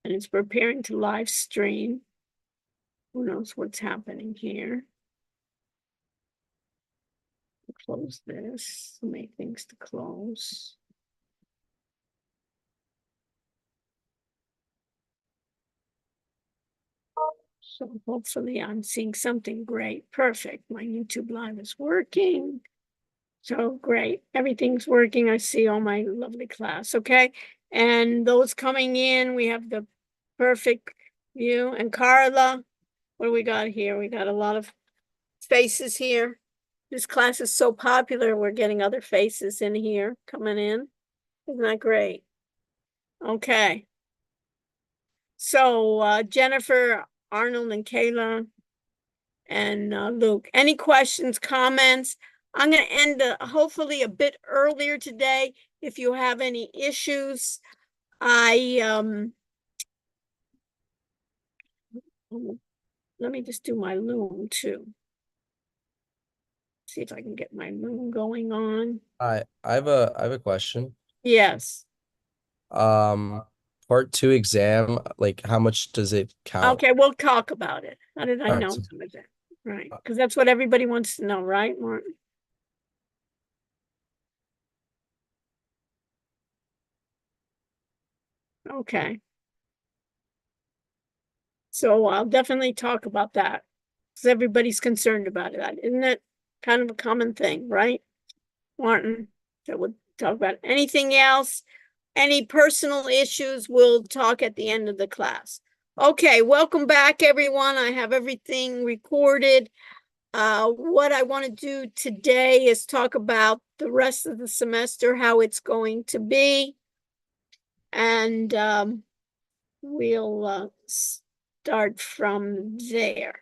and it's preparing to live stream. Who knows what's happening here? Close this, make things to close. So hopefully I'm seeing something great. Perfect. My YouTube live is working. So great. Everything's working. I see all my lovely class. Okay. And those coming in, we have the perfect view. And Carla, what do we got here? We got a lot of faces here. This class is so popular. We're getting other faces in here coming in. Isn't that great? Okay. So Jennifer, Arnold, and Kayla, and Luke, any questions, comments? I'm going to end hopefully a bit earlier today. If you have any issues, let me just do my Loom too. See if I can get my Loom going on. I have a question. Yes. Um, Part two exam, like how much does it count? Okay, we'll talk about it. How did I All right, know so, some of that? Right, because that's what everybody wants to know, right, Martin? Okay. So I'll definitely talk about that because everybody's concerned about it. Isn't it kind of a common thing, right, Martin? That would talk about anything else. Any personal issues, we'll talk at the end of the class. Okay, welcome back, everyone. I have everything recorded. What I want to do today is talk about the rest of the semester, how it's going to be, and we'll start from there.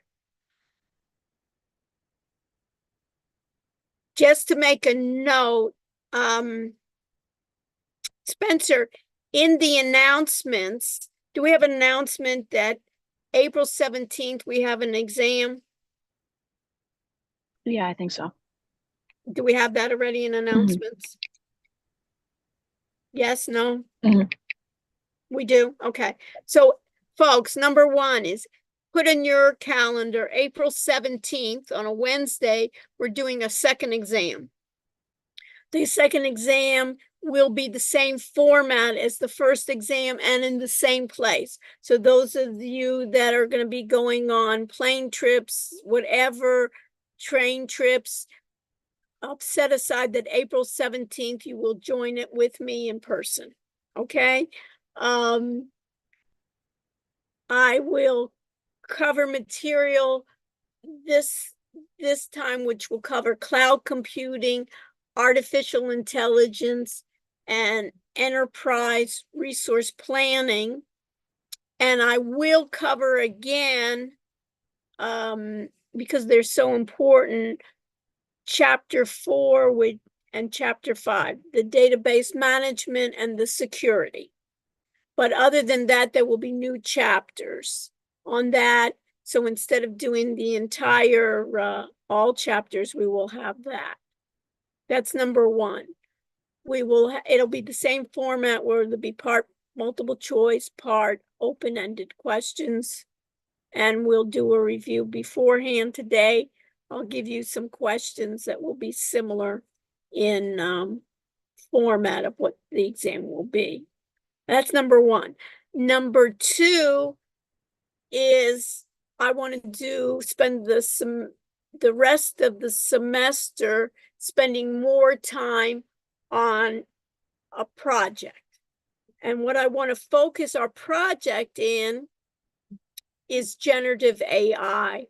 Just to make a note, Spencer, in the announcements, do we have an announcement that April 17th we have an exam? Yeah, I think so. Do we have that already in announcements? Yes, no? We do? Okay. So, folks, number one is put in your calendar April 17th on a Wednesday, we're doing a second exam. The second exam will be the same format as the first exam and in the same place. So those of you that are going to be going on plane trips, whatever, train trips, I'll set aside that April 17th, you will join it with me in person. Okay. I will cover material this time, which will cover cloud computing, artificial intelligence, and enterprise resource planning. And I will cover again, because they're so important, chapter 4 and chapter 5, the database management and the security. But other than that, there will be new chapters on that. So instead of doing the entire all chapters, we will have that. That's number one. It'll be the same format where there'll be part multiple choice, part open-ended questions. And we'll do a review beforehand today. I'll give you some questions that will be similar in format of what the exam will be. That's number one. Number two is I want to spend the rest of the semester spending more time on a project. And what I want to focus our project in is generative AI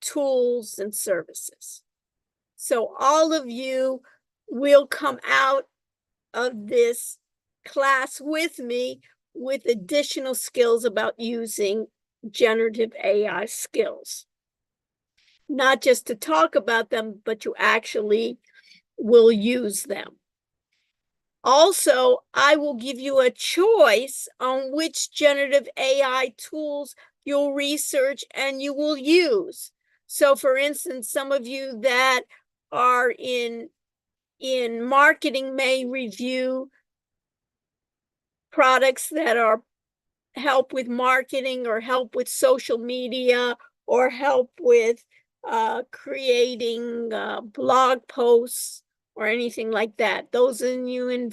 tools and services. So all of you will come out of this class with me with additional skills about using generative AI skills. Not just to talk about them, but you actually will use them. Also, I will give you a choice on which generative AI tools you'll research and you will use. So for instance, some of you that are in marketing may review products that are help with marketing or help with social media or help with creating blog posts or anything like that. Those of you in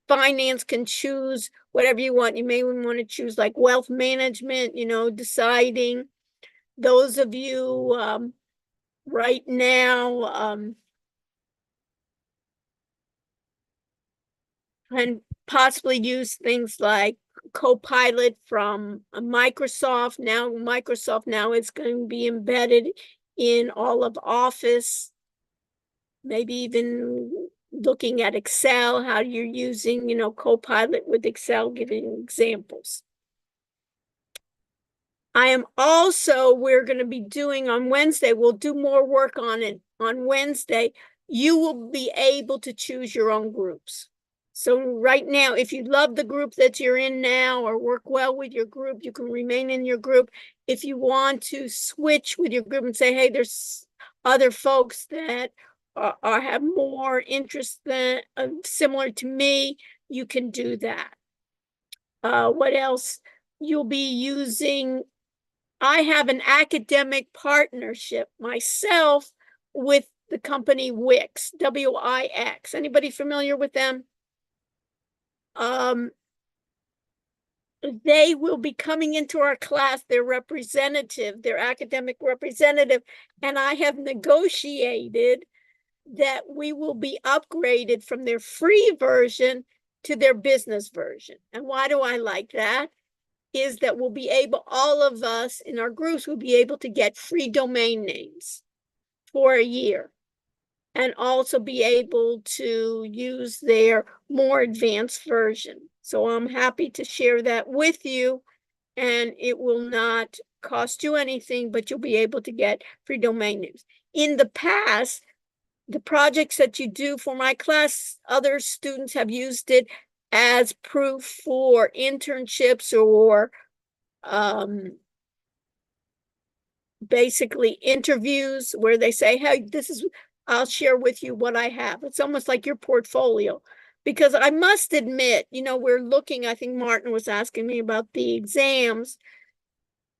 finance can choose whatever you want. You may want to choose like wealth management, deciding. Those of you right now can possibly use things like Copilot from Microsoft. Microsoft now is going to be embedded in all of Office, maybe even looking at Excel, how you're using, Copilot with Excel, giving examples. We're going to be doing on Wednesday, we'll do more work on it on Wednesday. You will be able to choose your own groups. So right now, if you love the group that you're in now or work well with your group, you can remain in your group. If you want to switch with your group and say, hey, there's other folks that have more interest than similar to me, you can do that. What else? You'll be using, I have an academic partnership myself with the company Wix, W-I-X. Anybody familiar with them? They will be coming into our class, their representative, their academic representative, and I have negotiated that we will be upgraded from their free version to their business version. And why do I like that? Is that we'll be able, all of us in our groups will be able to get free domain names for a year and also be able to use their more advanced version. So I'm happy to share that with you, and it will not cost you anything, but you'll be able to get free domain names. In the past, the projects that you do for my class, other students have used it as proof for internships or basically interviews where they say, hey, I'll share with you what I have. It's almost like your portfolio. Because I must admit, we're looking, I think Martin was asking me about the exams.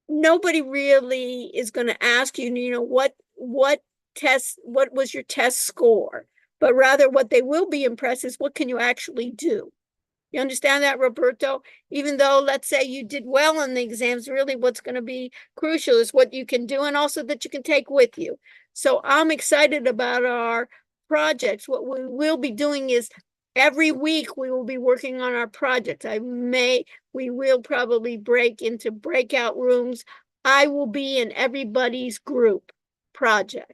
Nobody really is going to ask you, what was your test score? But rather what they will be impressed is what can you actually do? You understand that, Roberto? Even though, let's say you did well in the exams, really what's going to be crucial is what you can do and also that you can take with you. So I'm excited about our projects. What we will be doing is every week we will be working on our projects. We will probably break into breakout rooms. I will be in everybody's group project.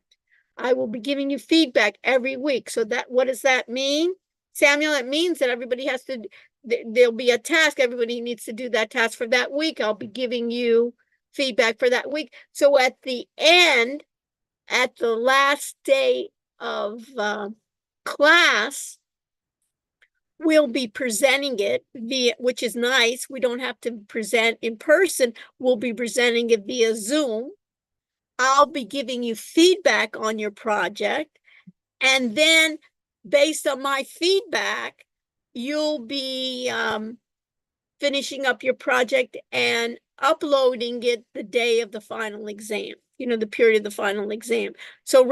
I will be giving you feedback every week. So what does that mean? Samuel, it means that everybody has to, there'll be a task. Everybody needs to do that task for that week. I'll be giving you feedback for that week. So at the end, at the last day of class, we'll be presenting it which is nice. We don't have to present in person. We'll be presenting it via Zoom. I'll be giving you feedback on your project. And then based on my feedback, you'll be finishing up your project and uploading it the day of the final exam, the period of the final exam. So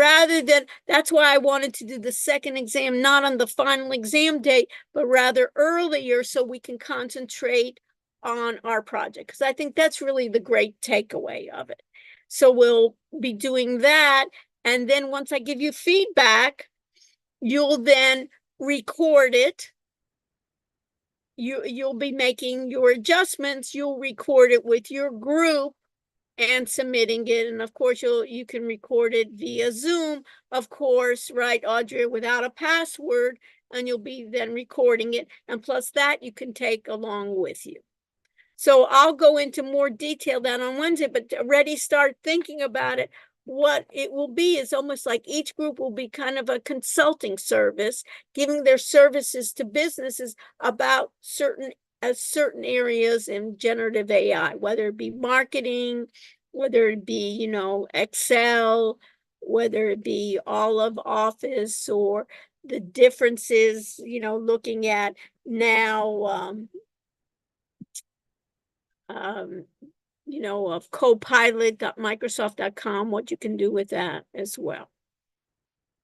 that's why I wanted to do the second exam, not on the final exam date, but rather earlier so we can concentrate on our project. Because I think that's really the great takeaway of it. So we'll be doing that. And then once I give you feedback, you'll then record it. You'll be making your adjustments. You'll record it with your group and submitting it. And of course, you can record it via Zoom, of course, right, Audrey, without a password, and you'll be then recording it. And plus that you can take along with you. So I'll go into more detail then on Wednesday, but already start thinking about it. What it will be is almost like each group will be kind of a consulting service, giving their services to businesses about certain areas in generative AI, whether it be marketing, whether it be, Excel, whether it be all of Office, or the differences, looking at now of copilot.microsoft.com, what you can do with that as well.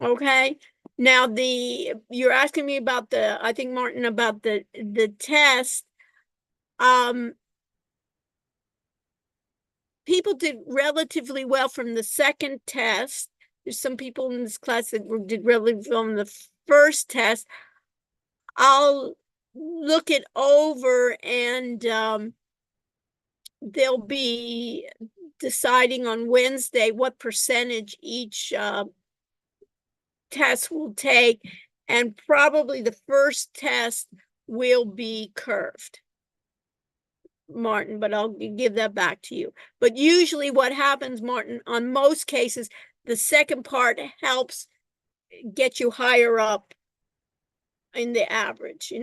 Okay. Now you're asking me about I think Martin, about the test. People did relatively well from the second test. There's some people in this class that did relatively well on the first test. I'll look it over, and they'll be deciding on Wednesday what percentage each test will take, and probably the first test will be curved, Martin, but I'll give that back to you. But usually what happens, Martin, on most cases, the second part helps get you higher up in the average,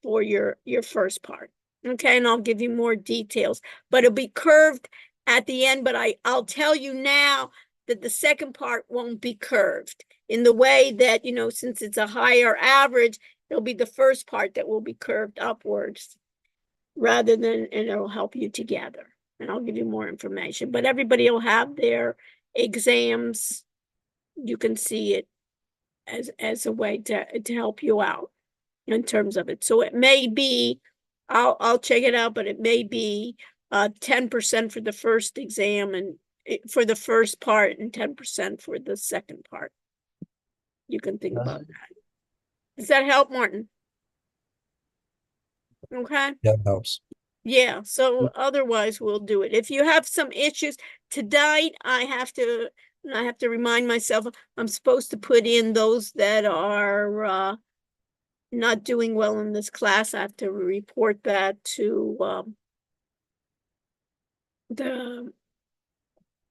for your first part. Okay, and I'll give you more details, but it'll be curved at the end. But I'll tell you now that the second part won't be curved in the way that, since it's a higher average, it'll be the first part that will be curved upwards rather than, and it'll help you together. And I'll give you more information, but everybody will have their exams. You can see it as a way to help you out in terms of it. So it may be, I'll check it out, but it may be 10% for the first exam and for the first part, and 10% for the second part. You can think about that. Does that help, Martin? Okay. Yeah, it helps. Yeah, so otherwise we'll do it. If you have some issues tonight, I have to remind myself I'm supposed to put in those that are not doing well in this class. I have to report that to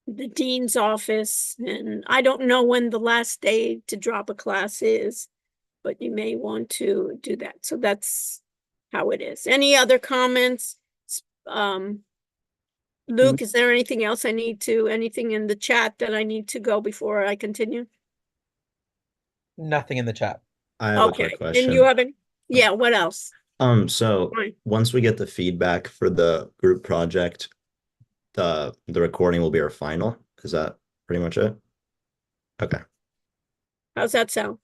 the dean's office, and I don't know when the last day to drop a class is, but you may want to do that. So that's how it is. Any other comments? Luke, is there anything else anything in the chat that I need to go before I continue? Nothing in the chat. I have a quick question. And you haven't? Yeah, what else? So once we get the feedback for the group project, the recording will be our final. Is that pretty much it? Okay. How's that sound?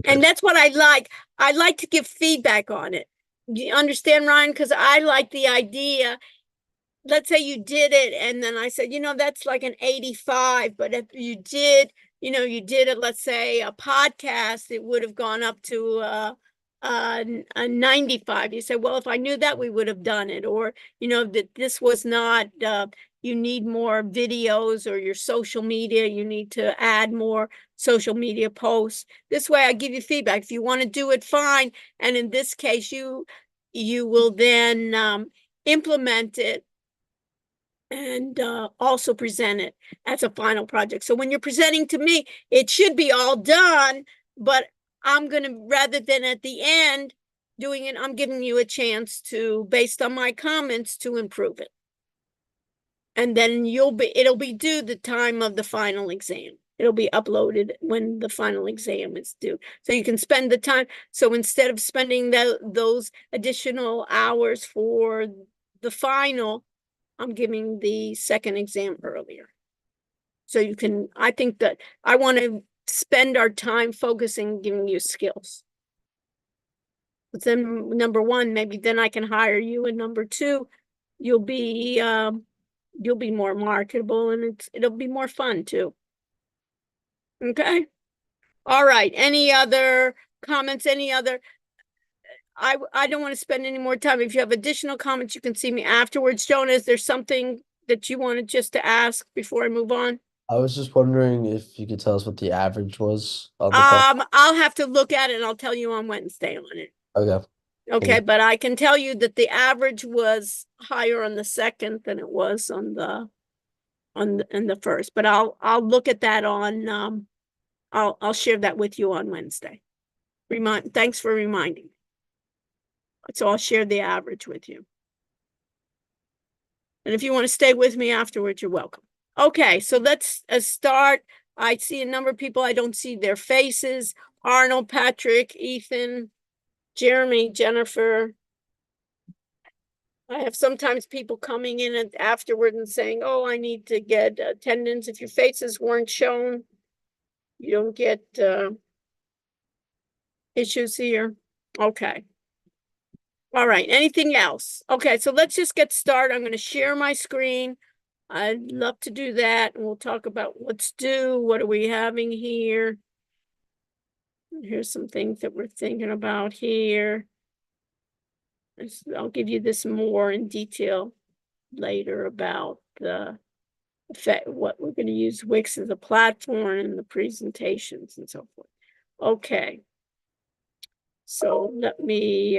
Good. And that's what I like. I like to give feedback on it. You understand, Ryan? Because I like the idea. Let's say you did it, and then I said, that's like an 85. But if you did, you did it, let's say a podcast, it would have gone up to a 95. You say, well, if I knew that, we would have done it. Or, that this was not, you need more videos, or your social media, you need to add more social media posts. This way I give you feedback. If you want to do it, fine. And in this case, you will then implement it and also present it as a final project. So when you're presenting to me, it should be all done, but I'm going to, rather than at the end doing it, I'm giving you a chance to, based on my comments, to improve it. And then it'll be due the time of the final exam. It'll be uploaded when the final exam is due. So you can spend the time. So instead of spending those additional hours for the final, I'm giving the second exam earlier. So you can, I think that I want to spend our time focusing, giving you skills. But then number one, maybe then I can hire you. And number two, you'll be more marketable, and it'll be more fun too. Okay. All right. Any other comments? I don't want to spend any more time. If you have additional comments, you can see me afterwards. Jonah, is there something that you wanted just to ask before I move on? I was just wondering if you could tell us what the average was on the I'll have to look at it, and I'll tell you on Wednesday on it. Okay. Okay, but I can tell you that the average was higher on the second than it was in the first. But I'll look at that on I'll share that with you on Wednesday. Thanks for reminding me. So I'll share the average with you. And if you want to stay with me afterwards, you're welcome. Okay, so let's start. I see a number of people. I don't see their faces. Arnold, Patrick, Ethan, Jeremy, Jennifer, I have sometimes people coming in and afterward and saying, oh, I need to get attendance. If your faces weren't shown, you don't get issues here. Okay. All right. Anything else? Okay, so let's just get started. I'm going to share my screen. I'd love to do that. And we'll talk about what's due. What are we having here? Here's some things that we're thinking about here. I'll give you this more in detail later about the effect, what we're going to use Wix as a platform and the presentations and so forth. Okay. So let me,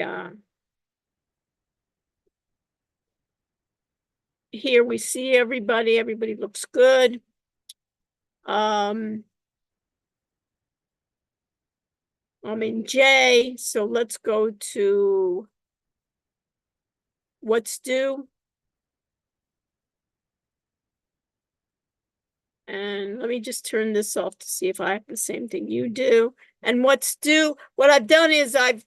here we see everybody. Everybody looks good. I'm in J, so let's go to what's due. And let me just turn this off to see if I have the same thing you do. And what's due, what I've done is I've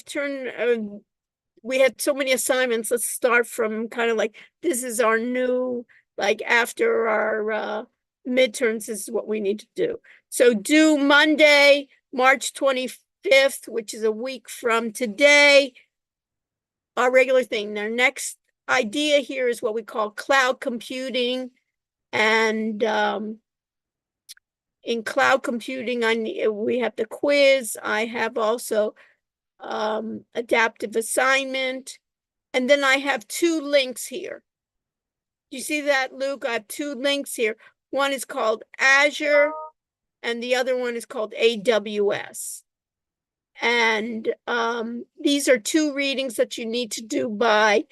turned, we had so many assignments. Let's start from kind of like, this is our new, like after our midterms, this is what we need to do. So due Monday, March 25th, which is a week from today, our regular thing. Our next idea here is what we call cloud computing. And in cloud computing, we have the quiz. I have also adaptive assignment. And then I have two links here. You see that, Luke? I have two links here. One is called Azure, and the other one is called AWS. And these are two readings that you need to do by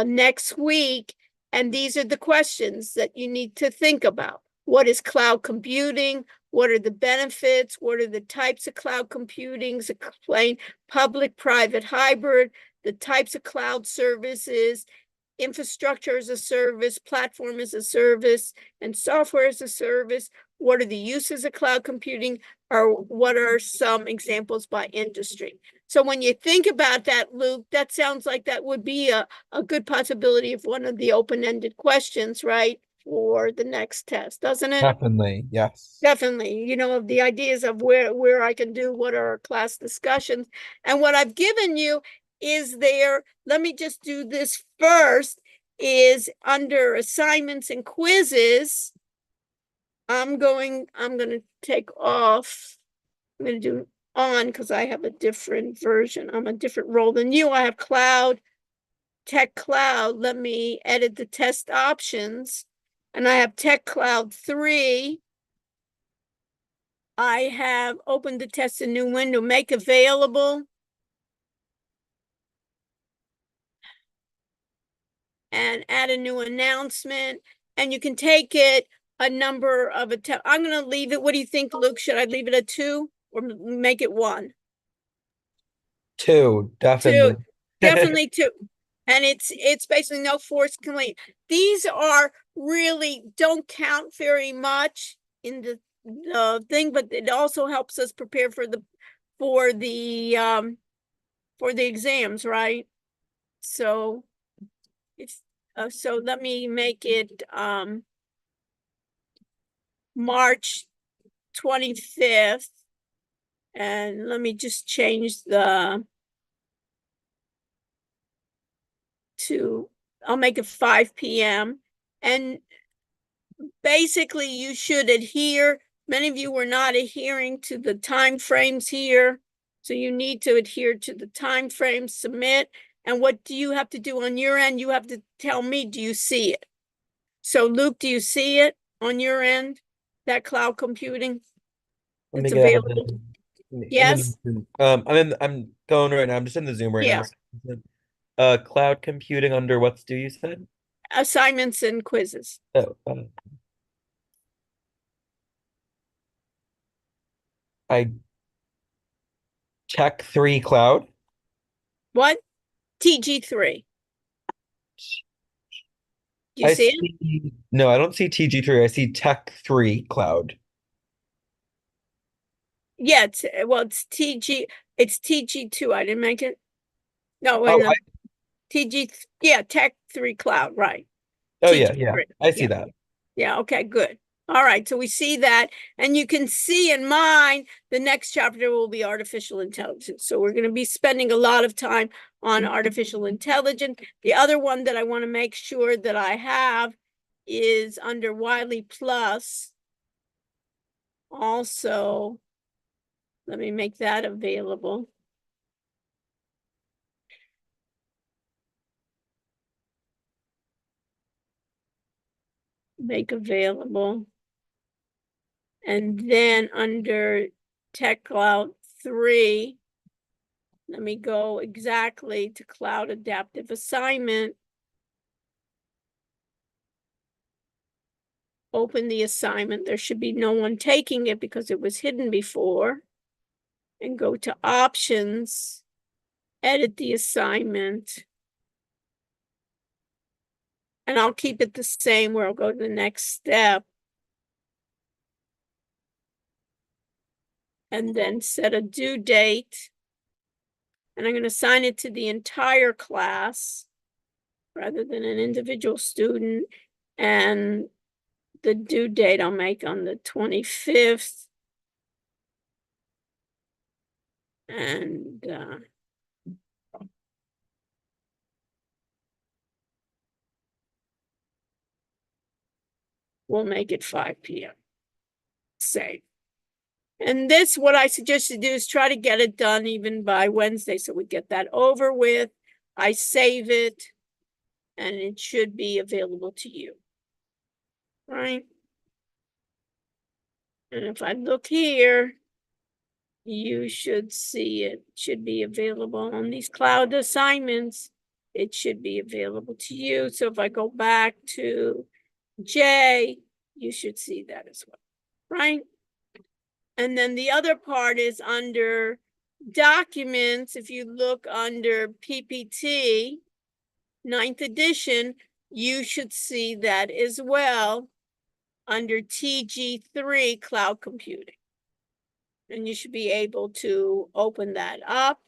next week. And these are the questions that you need to think about. What is cloud computing? What are the benefits? What are the types of cloud computing? Explain public, private, hybrid, the types of cloud services, infrastructure as a service, platform as a service, and software as a service. What are the uses of cloud computing? Or what are some examples by industry? So when you think about that, Luke, that sounds like that would be a good possibility of one of the open-ended questions, right, for the next test, doesn't it? Definitely, yes. Definitely. You know, the ideas of where I can do what are our class discussions. And what I've given you is there, let me just do this first, is under assignments and quizzes. I'm going to take off. I'm going to do on because I have a different version. I'm a different role than you. I have cloud, tech cloud. Let me edit the test options. And I have tech cloud 3. I have opened the test a new window, make available. And add a new announcement. And you can take it a number of attempts. I'm going to leave it. What do you think, Luke? Should I leave it at 2 or make it 1? 2, definitely. 2, definitely 2. And it's basically no force complete. These are really don't count very much in the thing, but it also helps us prepare for the exams, right? So it's so let me make it March 25th, and let me just change I'll make it 5 p.m. And basically you should adhere. Many of you were not adhering to the time frames here. So you need to adhere to the time frame, submit. And what do you have to do on your end? You have to tell me, do you see it? So Luke, do you see it on your end? That cloud computing? It's available. Yes. I'm going right now. I'm just in the Zoom right now. Cloud computing under what's due, you said? Assignments and quizzes. Oh, I Tech 3 cloud. What? TG3. Do you see it? No, I don't see TG3. I see Tech 3 cloud. Yeah, it's TG. It's TG2. I didn't make it. No, wait, Oh, no. Yeah, Tech 3 Cloud, right. Oh yeah, TG3. I see Yeah. that. Yeah, okay, good. All right, so we see that, and you can see in mine, the next chapter will be artificial intelligence. So we're going to be spending a lot of time on artificial intelligence. The other one that I want to make sure that I have is under Wiley Plus. Also, let me make that available. Make available. And then under Tech Cloud 3, let me go exactly to Cloud Adaptive Assignment. Open the assignment. There should be no one taking it because it was hidden before. And go to Options, edit the assignment. And I'll keep it the same where I'll go to the next step. And then set a due date. And I'm going to assign it to the entire class rather than an individual student. And the due date I'll make on the 25th. And we'll make it 5 p.m. Save. And this, what I suggest you do is try to get it done even by Wednesday so we get that over with. I save it and it should be available to you. Right? And if I look here, you should see it should be available on these cloud assignments. It should be available to you. So if I go back to J, you should see that as well. Right? And then the other part is under documents. If you look under PPT, 9th edition, you should see that as well under TG3 cloud computing. And you should be able to open that up.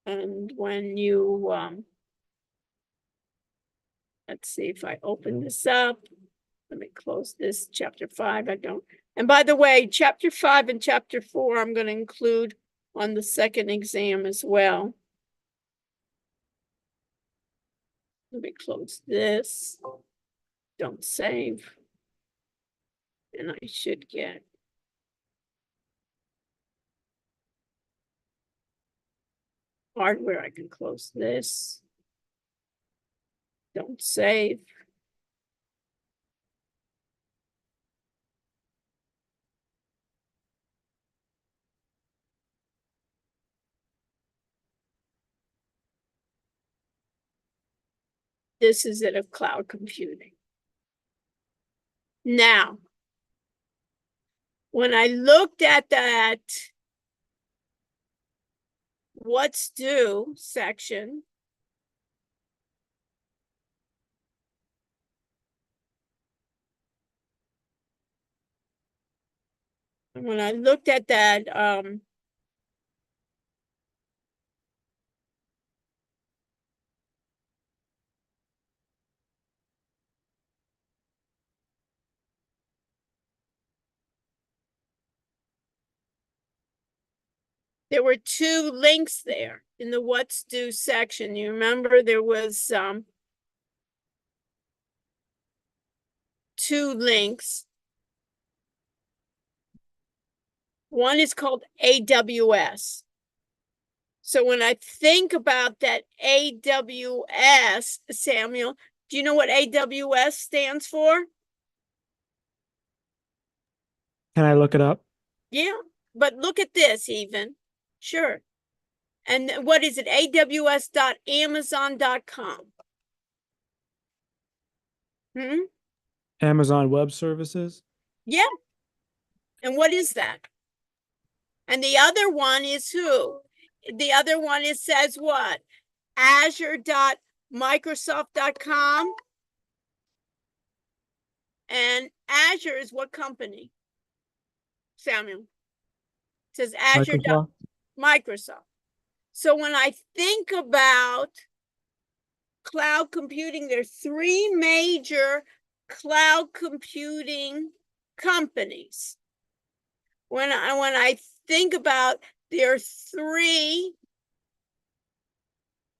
And when you, let's see if I open this up. Let me close this chapter 5. I don't. And by the way, chapter 5 and chapter 4, I'm going to include on the second exam as well. Let me close this. Don't save. And I should get hardware. I can close this. Don't save. This is it of cloud computing. Now, when I looked at that what's due section, and when I looked at that, there were 2 links there in the what's due section. You remember there was 2 links. One is called AWS. So when I think about that AWS, Samuel, do you know what AWS stands for? Can I look it up? Yeah, but look at this even. Sure. And what is it? aws.amazon.com. Amazon Web Services. Yeah. And what is that? And the other one is who? The other one is says what? Azure.microsoft.com. And Azure is what company? Samuel. It says Azure. Microsoft. Microsoft. So when I think about cloud computing, there are three major cloud computing companies. When I think about, there are three,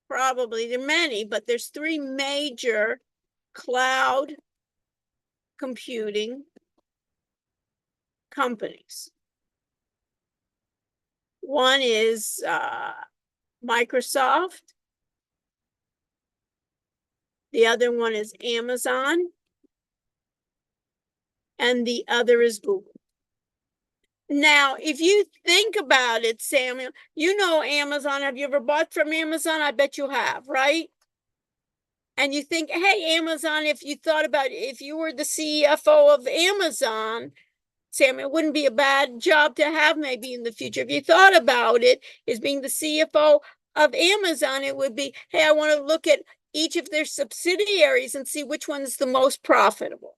probably there are many, but there's three major cloud computing companies. One is Microsoft. The other one is Amazon. And the other is Google. Now, if you think about it, Samuel, you know Amazon. Have you ever bought from Amazon? I bet you have, right? And you think, hey, Amazon, if you thought about it, if you were the CFO of Amazon, Sam, it wouldn't be a bad job to have maybe in the future. If you thought about it as being the CFO of Amazon, it would be, hey, I want to look at each of their subsidiaries and see which one is the most profitable.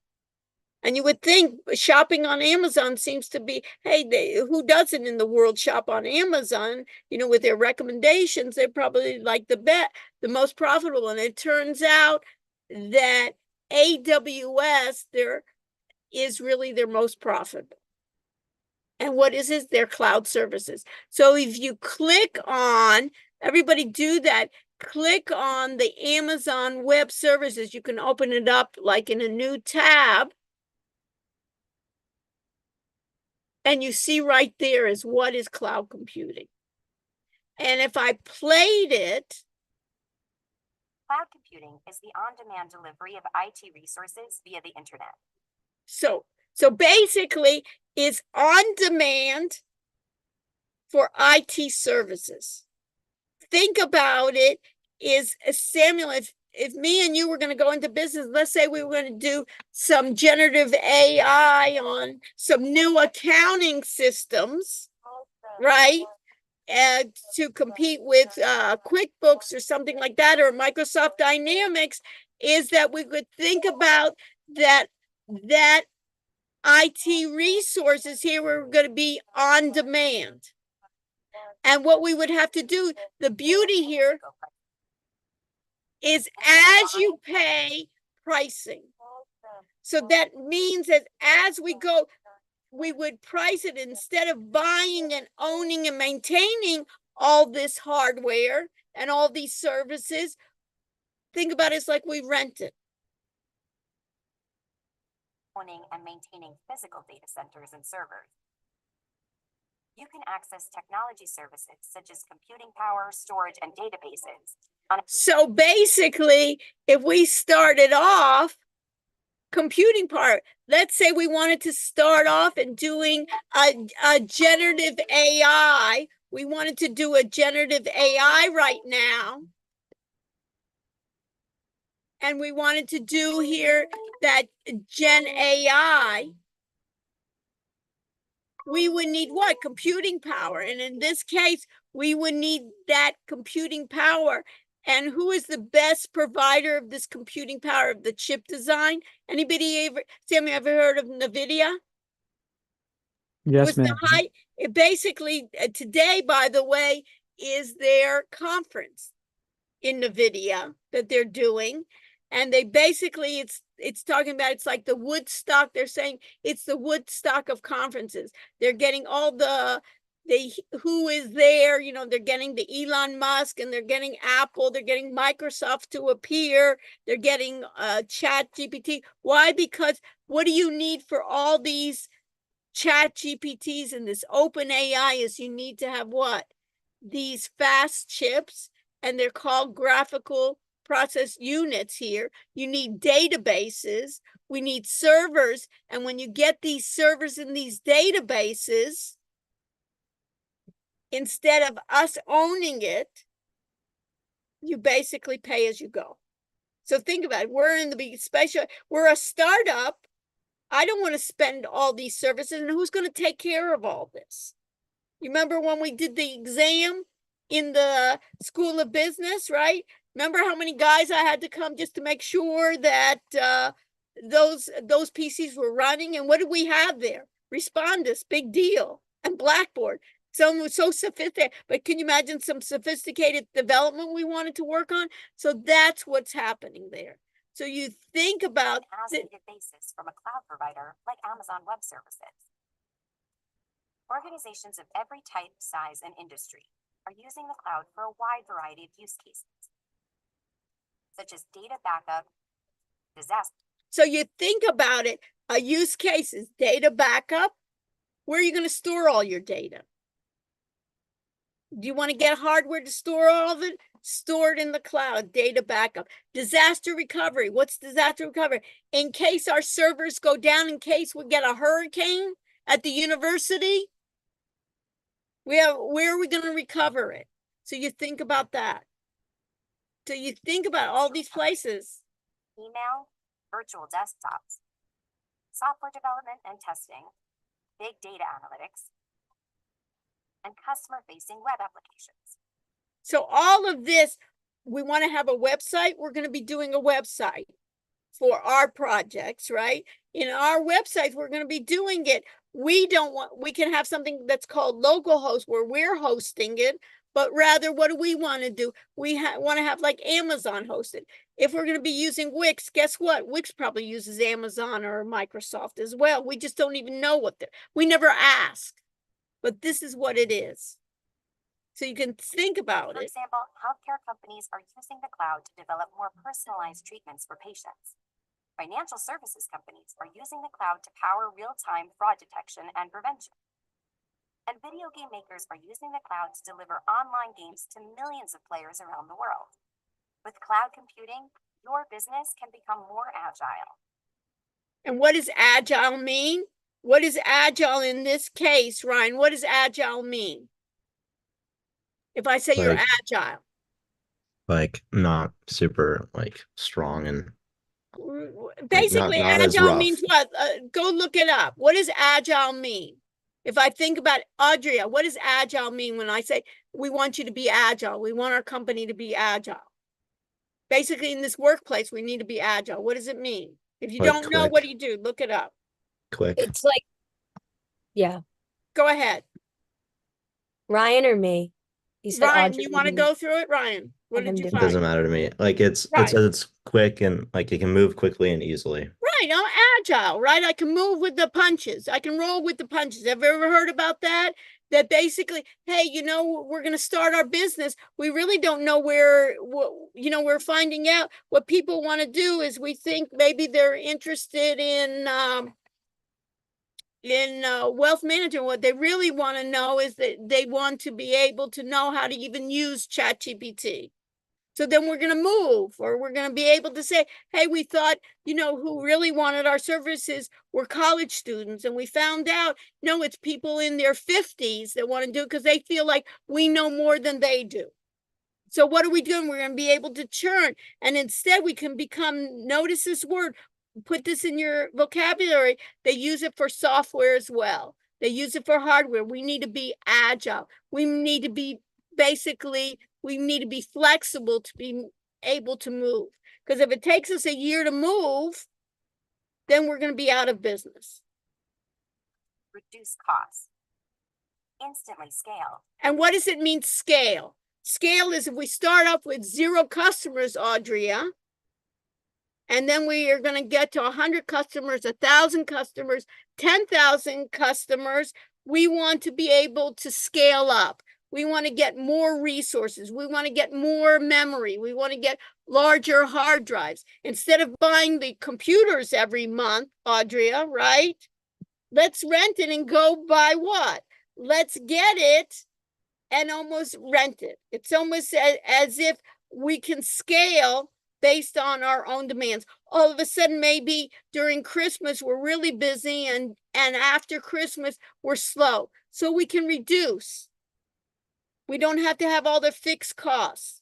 And you would think shopping on Amazon seems to be, hey, who doesn't in the world shop on Amazon? You know, with their recommendations, they're probably like the most profitable. And it turns out that AWS is really their most profitable. And what is it? Their cloud services. So if you click on, everybody do that, click on the Amazon Web Services. You can open it up like in a new tab. And you see right there is what is cloud computing. And if I played it. Cloud computing is the on-demand delivery of IT resources via the internet. So basically it's on demand for IT services. Think about it, is Samuel, if me and you were going to go into business, let's say we were going to do some generative AI on some new accounting systems, right? To compete with QuickBooks or something like that, or Microsoft Dynamics, is that we could think about that IT resources here were going to be on demand. And what we would have to do, the beauty here is as you pay pricing. So that means that as we go, we would price it instead of buying and owning and maintaining all this hardware and all these services. Think about it, it's like we rent it. Owning and maintaining physical data centers and servers. You can access technology services such as computing power, storage, and databases. So basically, if we started off computing part, let's say we wanted to start off and doing a generative AI. We wanted to do a generative AI right now. And we wanted to do here that Gen AI. We would need what? Computing power. And in this case, we would need that computing power. And who is the best provider of this computing power, of the chip design? Anybody ever heard of NVIDIA? Yes, ma'am. Basically, today, by the way, is their conference in NVIDIA that they're doing. And they basically, it's talking about, it's like the Woodstock. They're saying it's the Woodstock of conferences. They're getting all who is there, you know, they're getting the Elon Musk, and they're getting Apple, they're getting Microsoft to appear, they're getting Chat GPT. Why? Because what do you need for all these Chat GPTs and this open AI is you need to have what? These fast chips, and they're called graphical process units here. You need databases, we need servers, and when you get these servers in these databases, instead of us owning it, you basically pay as you go. So think about it. We're in the special, we're a startup. I don't want to spend all these services, and who's going to take care of all this? You remember when we did the exam in the School of Business, right? Remember how many guys I had to come just to make sure that those PCs were running? And what did we have there? Respondus, big deal, and Blackboard. Some was so sophisticated, but can you imagine some sophisticated development we wanted to work on? So that's what's happening there. So you think about An as-needed basis from a cloud provider like Amazon Web Services. Organizations of every type, size, and industry are using the cloud for a wide variety of use cases, such as data backup, disaster. So you think about it, a use case is data backup. Where are you going to store all your data? Do you want to get hardware to store all of it? Store it in the cloud, data backup. Disaster recovery. What's disaster recovery? In case our servers go down, in case we get a hurricane at the university, where are we going to recover it? So you think about that. So you think about all these places. Email, virtual desktops, software development and testing, big data analytics, and customer-facing web applications. So all of this, we want to have a website. We're going to be doing a website for our projects, right? In our websites, we're going to be doing it. We can have something that's called local host where we're hosting it, but rather what do we want to do? We want to have like Amazon hosted. If we're going to be using Wix, guess what? Wix probably uses Amazon or Microsoft as well. We just don't even know we never ask, but this is what it is. So you can think about For it. example, healthcare companies are using the cloud to develop more personalized treatments for patients. Financial services companies are using the cloud to power real-time fraud detection and prevention. And video game makers are using the cloud to deliver online games to millions of players around the world. With cloud computing, your business can become more agile. And what does agile mean? What is agile in this case, Ryan? What does agile mean? If I say you're agile. Like not super like strong and Basically, not as agile rough. means what? Go look it up. What does agile mean? If I think about Audrey, what does agile mean when I say we want you to be agile? We want our company to be agile. Basically, in this workplace, we need to be agile. What does it mean? If you Like don't know, what quick. do? Look it up. Quick. It's like, yeah, Go ahead. Ryan or me? You said Ryan, Audrey. you want to go through it? Ryan, what Have did him you do It find? doesn't matter to me. Like it Right. says it's quick and like it can move quickly and easily. Right, I'm agile, right? I can move with the punches. I can roll with the punches. Have you ever heard about that? That basically, hey, we're going to start our business. We really don't know we're finding out what people want to do is we think maybe they're interested in wealth management. What they really want to know is that they want to be able to know how to even use ChatGPT. So then we're going to move, or we're going to be able to say, hey, we thought, who really wanted our services were college students. And we found out, no, it's people in their 50s that want to do it because they feel like we know more than they do. So what are we doing? We're going to be able to churn. And instead we can notice this word, put this in your vocabulary. They use it for software as well. They use it for hardware. We need to be agile. We need to be flexible to be able to move. Because if it takes us a year to move, then we're going to be out of business. Reduce costs. Instantly scale. And what does it mean, scale? Scale is if we start off with 0 customers, Audria, and then we are going to get to 100 customers, 1,000 customers, 10,000 customers. We want to be able to scale up. We want to get more resources. We want to get more memory. We want to get larger hard drives. Instead of buying the computers every month, Audria, right? Let's rent it and go buy what? Let's get it and almost rent it. It's almost as if we can scale based on our own demands. All of a sudden, maybe during Christmas, we're really busy, and after Christmas, we're slow. So we can reduce. We don't have to have all the fixed costs.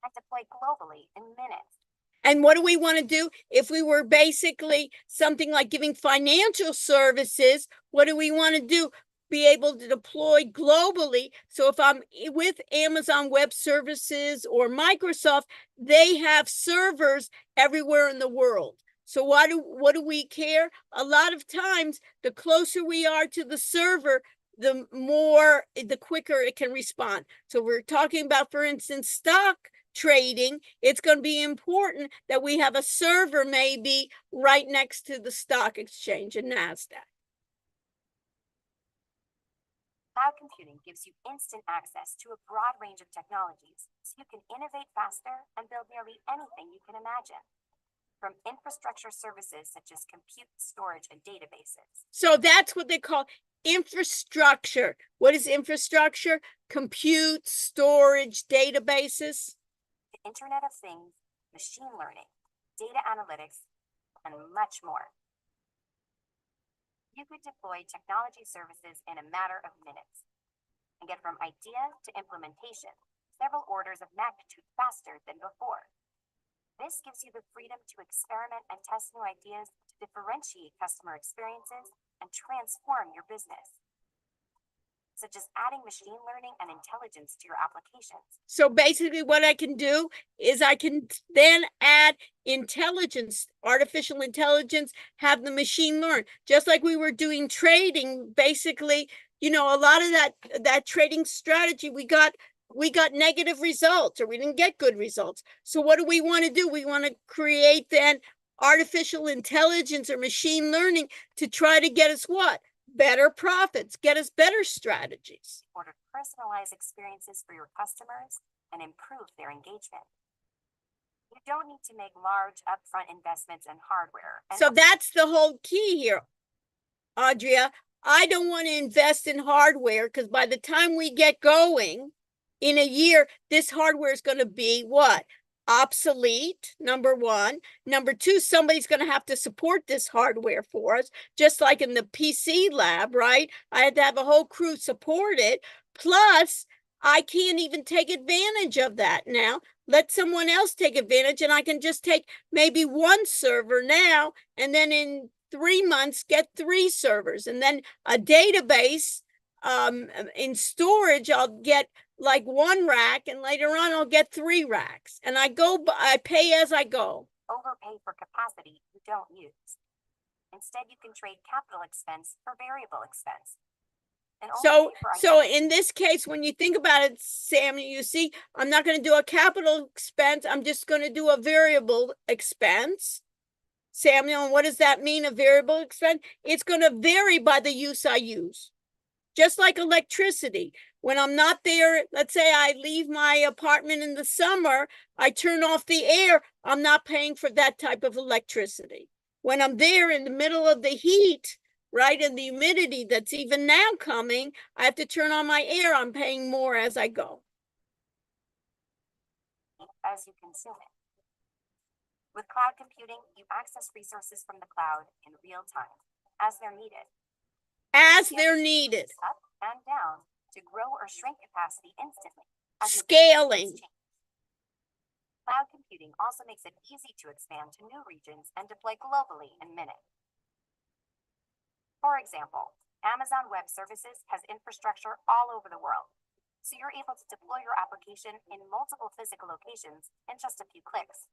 And deploy globally in minutes. And what do we want to do? If we were basically something like giving financial services, what do we want to do? Be able to deploy globally. So if I'm with Amazon Web Services or Microsoft, they have servers everywhere in the world. So what do we care? A lot of times, the closer we are to the server, the quicker it can respond. So we're talking about, for instance, stock trading. It's going to be important that we have a server maybe right next to the stock exchange and NASDAQ. Cloud computing gives you instant access to a broad range of technologies, so you can innovate faster and build nearly anything you can imagine. From infrastructure services such as compute, storage, and databases. So that's what they call infrastructure. What is infrastructure? Compute, storage, databases. The Internet of Things, machine learning, data analytics, and much more. You could deploy technology services in a matter of minutes and get from idea to implementation several orders of magnitude faster than before. This gives you the freedom to experiment and test new ideas to differentiate customer experiences and transform your business, such as adding machine learning and intelligence to your applications. So basically what I can do is I can then add intelligence, artificial intelligence, have the machine learn. Just like we were doing trading, basically, you know, a lot of that trading strategy, we got negative results, or we didn't get good results. So what do we want to do? We want to create then artificial intelligence or machine learning to try to get us what? Better profits, get us better strategies. In order to personalize experiences for your customers and improve their engagement. You don't need to make large upfront investments in hardware. So that's the whole key here, Audria. I don't want to invest in hardware because by the time we get going in a year, this hardware is going to be what? Obsolete, number one. Number two, somebody's going to have to support this hardware for us, just like in the PC lab, right? I had to have a whole crew support it. Plus, I can't even take advantage of that now. Let someone else take advantage, and I can just take maybe one server now, and then in 3 months, get 3 servers. And then a database in storage, I'll get like 1 rack, and later on I'll get 3 racks, and I pay as I go. Overpay for capacity you don't use. Instead, you can trade capital expense for variable expense. And So in this case, when you think about it, Sam, you see, I'm not going to do a capital expense. I'm just going to do a variable expense. Samuel, what does that mean, a variable expense? It's going to vary by the use I use. Just like electricity. When I'm not there, let's say I leave my apartment in the summer, I turn off the air, I'm not paying for that type of electricity. When I'm there in the middle of the heat, right, and the humidity that's even now coming, I have to turn on my air, I'm paying more as I go. As you consume it. With cloud computing, you access resources from the cloud in real time, as they're needed. As they're needed. Up and down to grow or shrink capacity instantly. Scaling. Cloud computing also makes it easy to expand to new regions and deploy globally in minutes. For example, Amazon Web Services has infrastructure all over the world, so you're able to deploy your application in multiple physical locations in just a few clicks.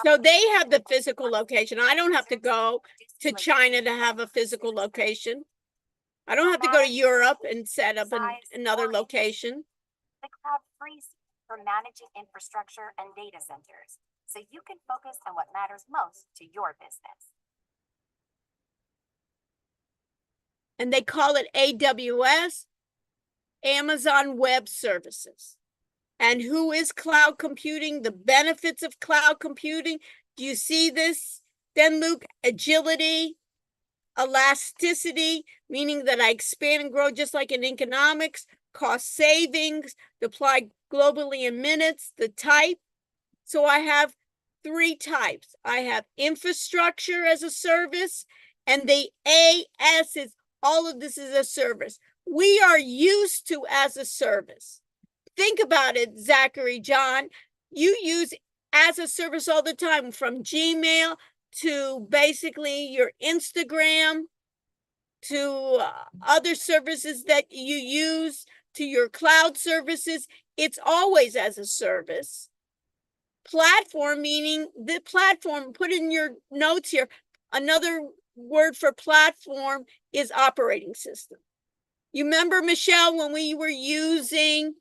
So they have the physical location. I don't have to go to China to have a physical location. I don't have to go to Europe and set up another location. The cloud frees you from managing infrastructure and data centers, so you can focus on what matters most to your business. And they call it AWS, Amazon Web Services. And who is cloud computing? The benefits of cloud computing. Do you see this? Then, Luke, agility, elasticity, meaning that I expand and grow just like in economics, cost savings, deploy globally in minutes, the type. So I have 3 types. I have infrastructure as a service, and the AS is all of this is a service. We are used to as a service. Think about it, Zachary, John. You use as a service all the time, from Gmail to basically your Instagram, to other services that you use, to your cloud services. It's always as a service. Platform, meaning the platform, put in your notes here. Another word for platform is operating system. You remember, Michelle, when we were using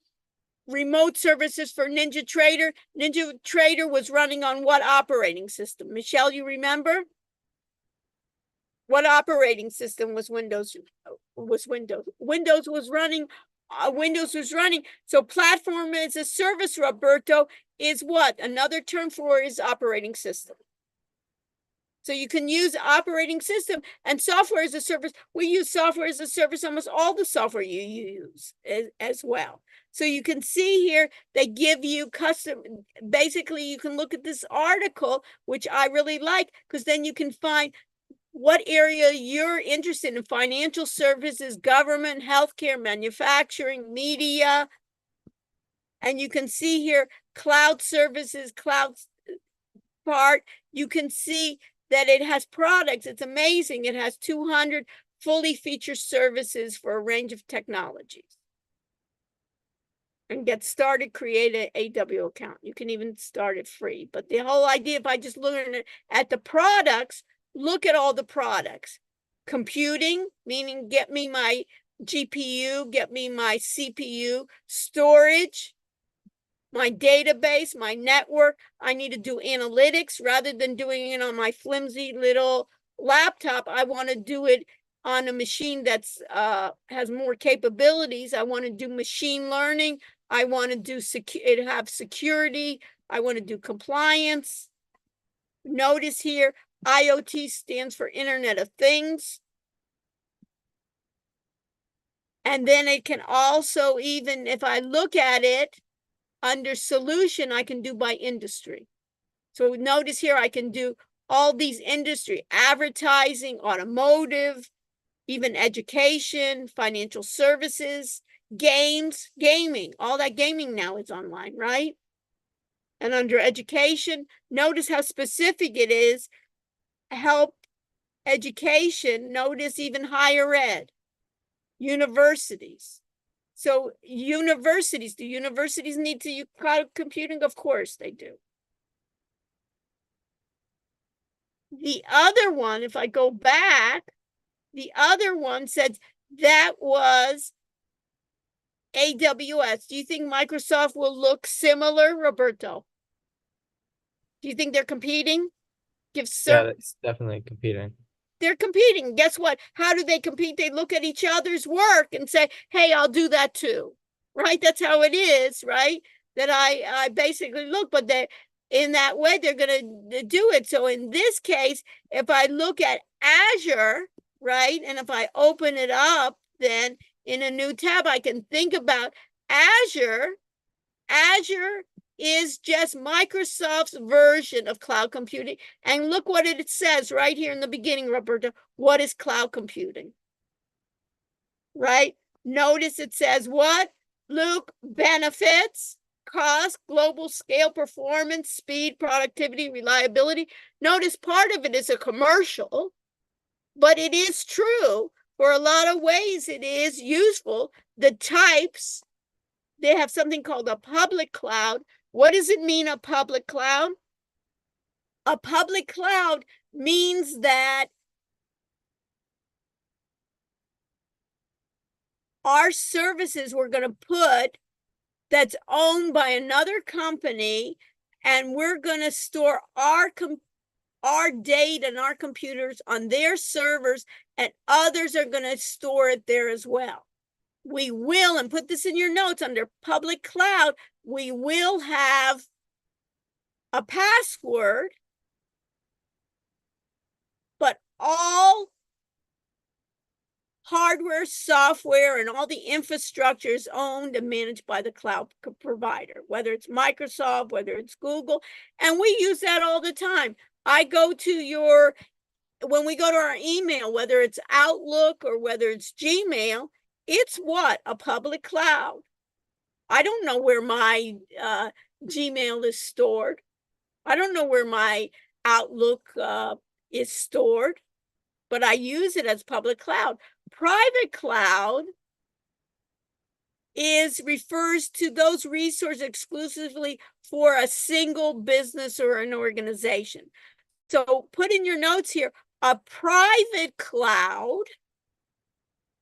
remote services for NinjaTrader? NinjaTrader was running on what operating system? Michelle, you remember? What operating system was Windows? Windows was running. Windows was running. So platform as a service, Roberto, is what? Another term for is operating system. So you can use operating system and software as a service. We use software as a service, almost all the software you use as well. So you can see here, they give you custom, basically you can look at this article, which I really like, because then you can find what area you're interested in: financial services, government, healthcare, manufacturing, media. And you can see here, cloud services, cloud part. You can see that it has products. It's amazing. It has 200 fully featured services for a range of technologies. And get started, create an AW account. You can even start it free. But the whole idea, if I just look at the products, look at all the products. Computing, meaning get me my GPU, get me my CPU, storage, my database, my network. I need to do analytics rather than doing it on my flimsy little laptop. I want to do it on a machine that's has more capabilities. I want to do machine learning. I want to do have security. I want to do compliance. Notice here, IoT stands for Internet of Things. And then it can also, even if I look at it under solution, I can do by industry. So notice here, I can do all these industry: advertising, automotive, even education, financial services, games, gaming. All that gaming now is online, right? And under education, notice how specific it is. Help education, notice even higher ed, universities. So universities, do universities need to use cloud computing? Of course they do. The other one, if I go back, the other one said that was AWS. Do you think Microsoft will look similar, Roberto? Do you think they're competing? Yeah, that's definitely competing. They're competing. Guess what? How do they compete? They look at each other's work and say, hey, I'll do that too. Right? That's how it is, right? That I basically look, but they, in that way, they're going to do it. So in this case, if I look at Azure, right, and if I open it up, then in a new tab, I can think about Azure. Azure is just Microsoft's version of cloud computing. And look what it says right here in the beginning, Roberta. What is cloud computing? Right? Notice it says what? Luke, benefits, cost, global scale, performance, speed, productivity, reliability. Notice part of it is a commercial, but it is true. For a lot of ways, it is useful. The types, they have something called a public cloud. What does it mean, a public cloud? A public cloud means that our services we're going to put that's owned by another company, and we're going to store our data and our computers on their servers, and others are going to store it there as well. We will, and put this in your notes, under public cloud, we will have a password, but all hardware, software, and all the infrastructure is owned and managed by the cloud provider, whether it's Microsoft, whether it's Google, and we use that all the time. I go to when we go to our email, whether it's Outlook or whether it's Gmail, it's what? A public cloud. I don't know where my Gmail is stored. I don't know where my Outlook is stored, but I use it as public cloud. Private cloud refers to those resources exclusively for a single business or an organization. So put in your notes here, a private cloud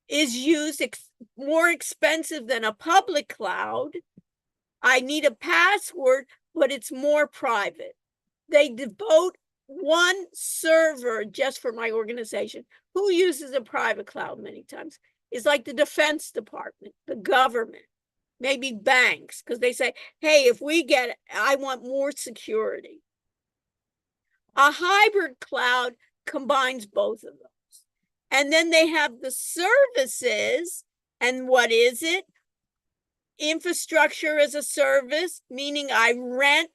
is used more expensive than a public cloud. I need a password, but it's more private. They devote one server just for my organization. Who uses a private cloud many times? It's like the Defense Department, the government, maybe banks, because they say, hey, if we get it, I want more security. A hybrid cloud combines both of those. And then they have the services. And what is it? Infrastructure as a service, meaning I rent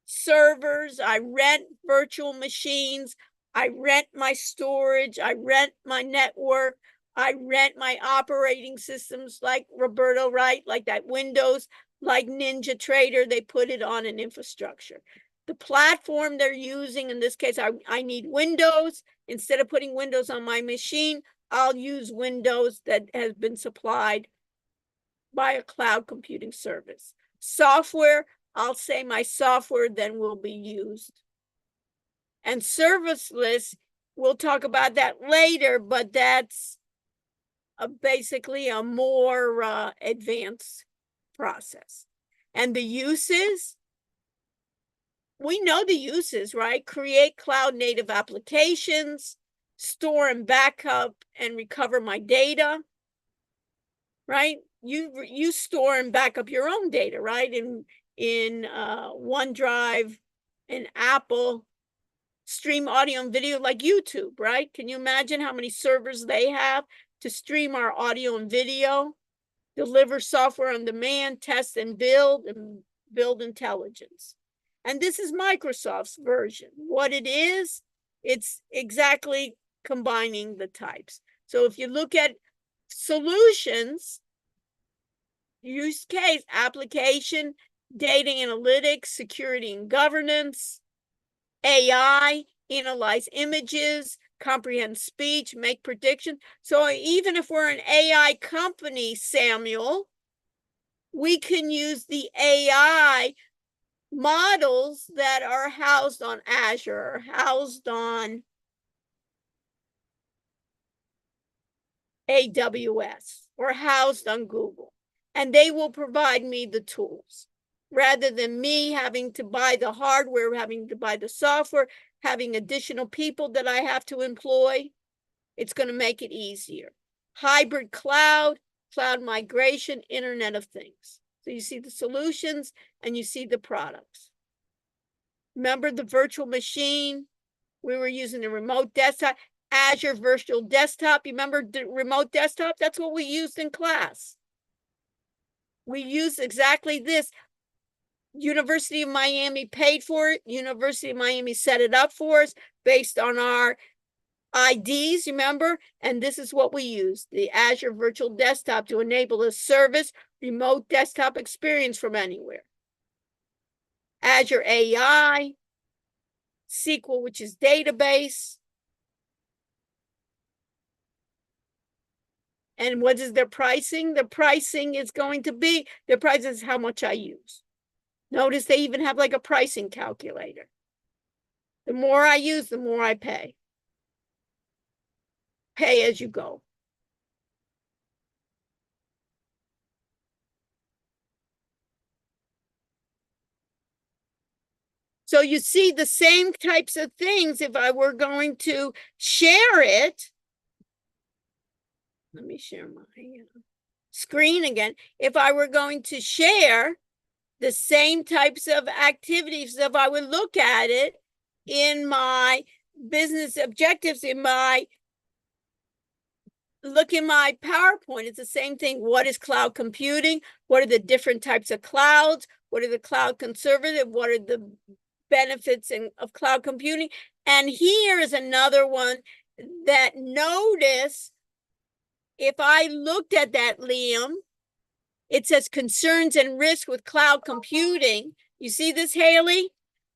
servers, I rent virtual machines, I rent my storage, I rent my network, I rent my operating systems like Roberto, right? Like that Windows, like NinjaTrader, they put it on an infrastructure. The platform they're using, in this case, I need Windows. Instead of putting Windows on my machine, I'll use Windows that has been supplied by a cloud computing service. Software, I'll say my software then will be used. And serviceless, we'll talk about that later, but that's basically a more advanced process. And the uses, we know the uses, right? Create cloud native applications, store and backup and recover my data, right? You store and back up your own data, right? In OneDrive, in Apple, stream audio and video like YouTube, right? Can you imagine how many servers they have to stream our audio and video, deliver software on demand, test and build intelligence? And this is Microsoft's version. What it is, it's exactly combining the types. So if you look at solutions, use case, application, data analytics, security and governance, AI, analyze images, comprehend speech, make predictions. So even if we're an AI company, Samuel, we can use the AI models that are housed on Azure, housed on AWS, or housed on Google. And they will provide me the tools rather than me having to buy the hardware, having to buy the software, having additional people that I have to employ. It's going to make it easier. Hybrid cloud, cloud migration, Internet of Things. So you see the solutions and you see the products. Remember the virtual machine? We were using the remote desktop, Azure Virtual Desktop. You remember the remote desktop? That's what we used in class. We used exactly this. University of Miami paid for it. University of Miami set it up for us based on our IDs, remember? And this is what we use, the Azure Virtual Desktop, to enable a service remote desktop experience from anywhere. Azure AI, SQL, which is database. And what is their pricing? The pricing is going to be, their price is how much I use. Notice they even have like a pricing calculator. The more I use, the more I pay. Pay as you go. So you see the same types of things if I were going to share it. Let me share my screen again. If I were going to share the same types of activities, if I would look at it in my business objectives, look in my PowerPoint, it's the same thing. What is cloud computing? What are the different types of clouds? What are the cloud conservative? What are the benefits of cloud computing? And here is another one that notice, if I looked at that, Liam, it says concerns and risks with cloud computing. You see this, Haley?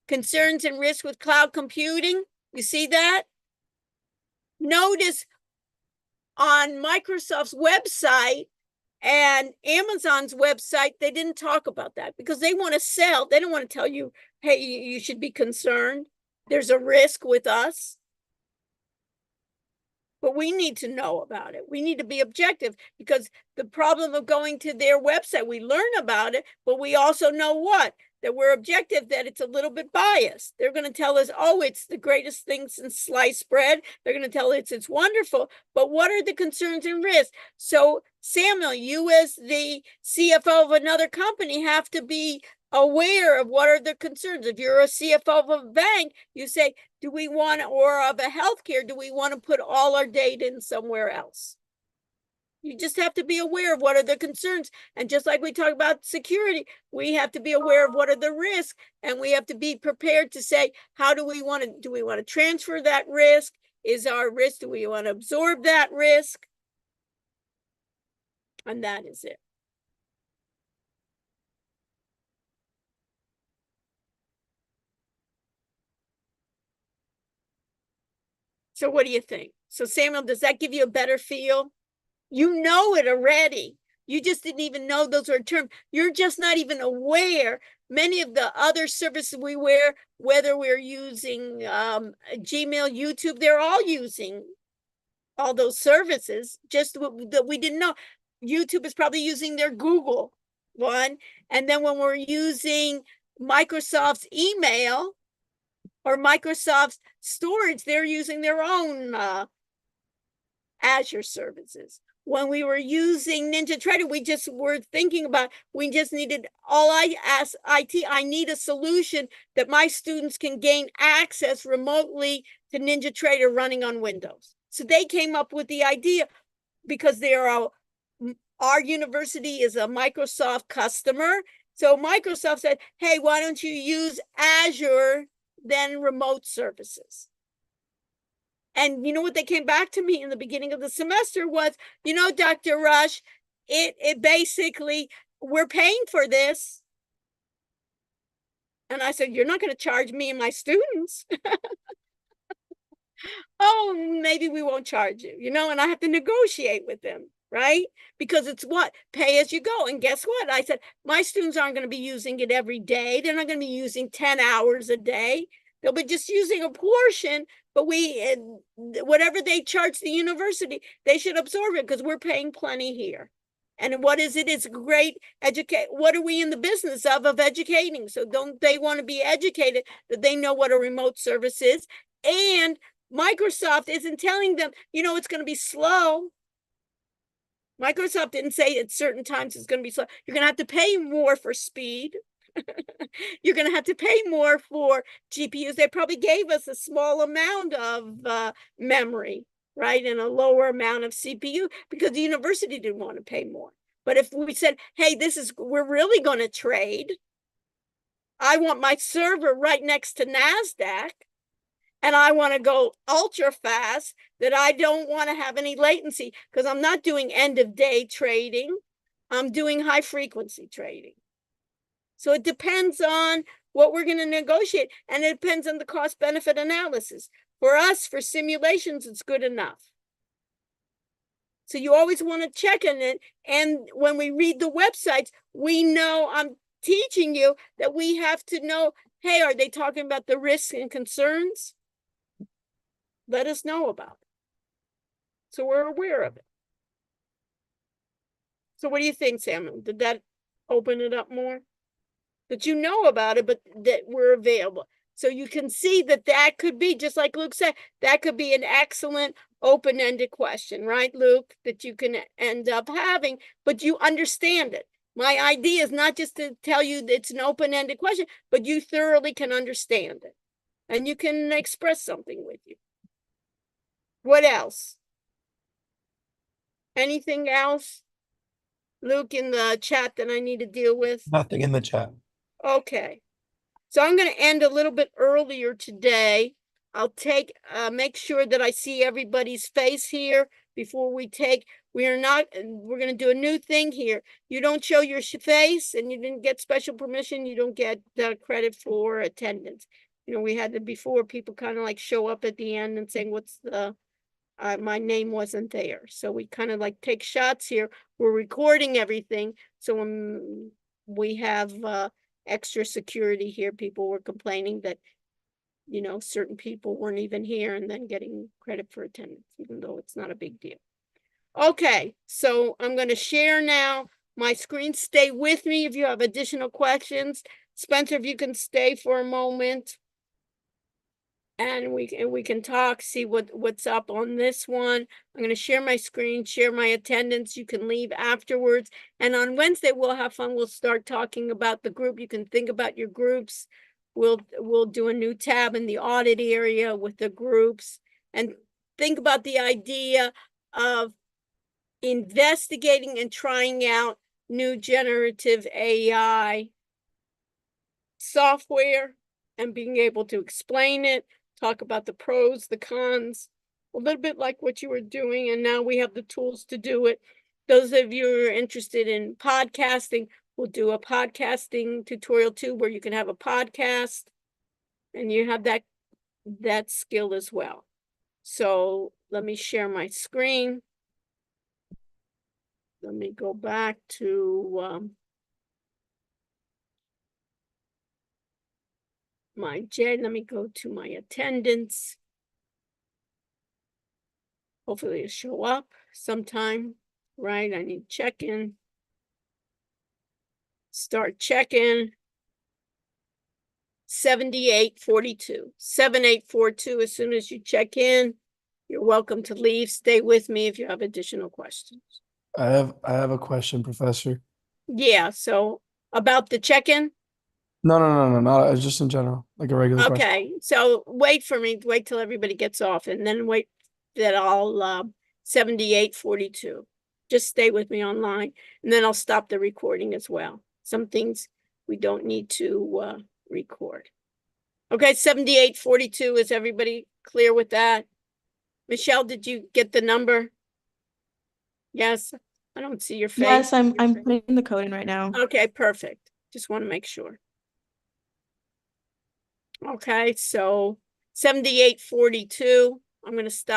Concerns and risks with cloud computing. You see that? Notice on Microsoft's website and Amazon's website, they didn't talk about that because they want to sell. They don't want to tell you, hey, you should be concerned. There's a risk with us. but we need to know about it. We need to be objective, because the problem of going to their website, we learn about it, but we also know what? That we're objective, that it's a little bit biased. They're going to tell us, oh, it's the greatest thing since sliced bread. They're going to tell us it's wonderful, but what are the concerns and risks? So Samuel, you as the CFO of another company have to be aware of what are the concerns. If you're a CFO of a bank, you say, do we want, or of a healthcare, do we want to put all our data in somewhere else? You just have to be aware of what are the concerns. And just like we talk about security, we have to be aware of what are the risks, and we have to be prepared to say, how do we want to transfer that risk? Is our risk, do we want to absorb that risk? And that is it. So what do you think? So Samuel, does that give you a better feel? You know it already. You just didn't even know those were terms. You're just not even aware. Many of the other services we wear, whether we're using Gmail, YouTube, they're all using all those services, just that we didn't know. YouTube is probably using their Google one. And then when we're using Microsoft's email or Microsoft's storage, they're using their own Azure services. When we were using NinjaTrader, we just were thinking about, we just needed, all I asked IT, I need a solution that my students can gain access remotely to NinjaTrader running on Windows. So they came up with the idea, because our university is a Microsoft customer. So Microsoft said, hey, why don't you use Azure, then remote services? And you know what they came back to me in the beginning of the semester was, you know, Dr. Rush, it basically, we're paying for this. And I said, you're not going to charge me and my students. Oh, maybe we won't charge you, you know, and I have to negotiate with them, right? Because it's what? Pay as you go. And guess what? I said, my students aren't going to be using it every day. They're not going to be using 10 hours a day. They'll be just using a portion, but whatever they charge the university, they should absorb it, because we're paying plenty here. And what is it? It's great what are we in the business of educating? So don't they want to be educated, that they know what a remote service is? And Microsoft isn't telling them, you know, it's going to be slow. Microsoft didn't say at certain times it's going to be slow. You're going to have to pay more for speed. You're going to have to pay more for GPUs. They probably gave us a small amount of memory, right? And a lower amount of CPU, because the university didn't want to pay more. But if we said, hey, we're really going to trade. I want my server right next to NASDAQ, and I want to go ultra fast, that I don't want to have any latency, because I'm not doing end of day trading. I'm doing high frequency trading. So it depends on what we're going to negotiate, and it depends on the cost benefit analysis. For us, for simulations, it's good enough. So you always want to check on it. And when we read the websites, we know, I'm teaching you that we have to know, hey, are they talking about the risks and concerns? Let us know about it, so we're aware of it. So what do you think, Samuel? Did that open it up more? That you know about it, but that we're available. So you can see that could be, just like Luke said, that could be an excellent open-ended question, right, Luke? That you can end up having, but you understand it. My idea is not just to tell you that it's an open-ended question, but you thoroughly can understand it, and you can express something with you. What else? Anything else, Luke, in the chat that I need to deal with? Nothing in the chat. Okay. So I'm going to end a little bit earlier today. I'll make sure that I see everybody's face here before we we're going to do a new thing here. You don't show your face and you didn't get special permission, you don't get credit for attendance. You know, we had to before, people kind of like show up at the end and saying, what's my name wasn't there. So we kind of like take shots here. We're recording everything. So when we have extra security here, people were complaining that you know, certain people weren't even here and then getting credit for attendance, even though it's not a big deal. Okay, so I'm going to share now my screen. Stay with me if you have additional questions. Spencer, if you can stay for a moment. And we can talk, see what's up on this one. I'm going to share my screen, share my attendance. You can leave afterwards. And on Wednesday, we'll have fun. We'll start talking about the group. You can think about your groups. We'll do a new tab in the audit area with the groups, and think about the idea of investigating and trying out new generative AI software and being able to explain it. Talk about the pros, the cons, a little bit like what you were doing, and now we have the tools to do it. Those of you who are interested in podcasting, we'll do a podcasting tutorial too, where you can have a podcast and you have that skill as well. So let me share my screen. Let me go back to my J. Let me go to my attendance. Hopefully it'll show up sometime, right? I need check-in. Start check-in. 7842. 7842. As soon as you check in, you're welcome to leave. Stay with me if you have additional questions. I have a question, Professor. Yeah, so about the check-in? No, not just in general, like a regular question. Okay, so wait for me, wait till everybody gets off, and then wait that I'll 7842. Just stay with me online, and then I'll stop the recording as well. Some things we don't need to record. Okay, 7842, is everybody clear with that? Michelle, did you get the number? Yes, I don't see your face. Yes, I'm putting the code in right now. Okay, perfect. Just want to make sure. Okay, so 7842, I'm going to stop.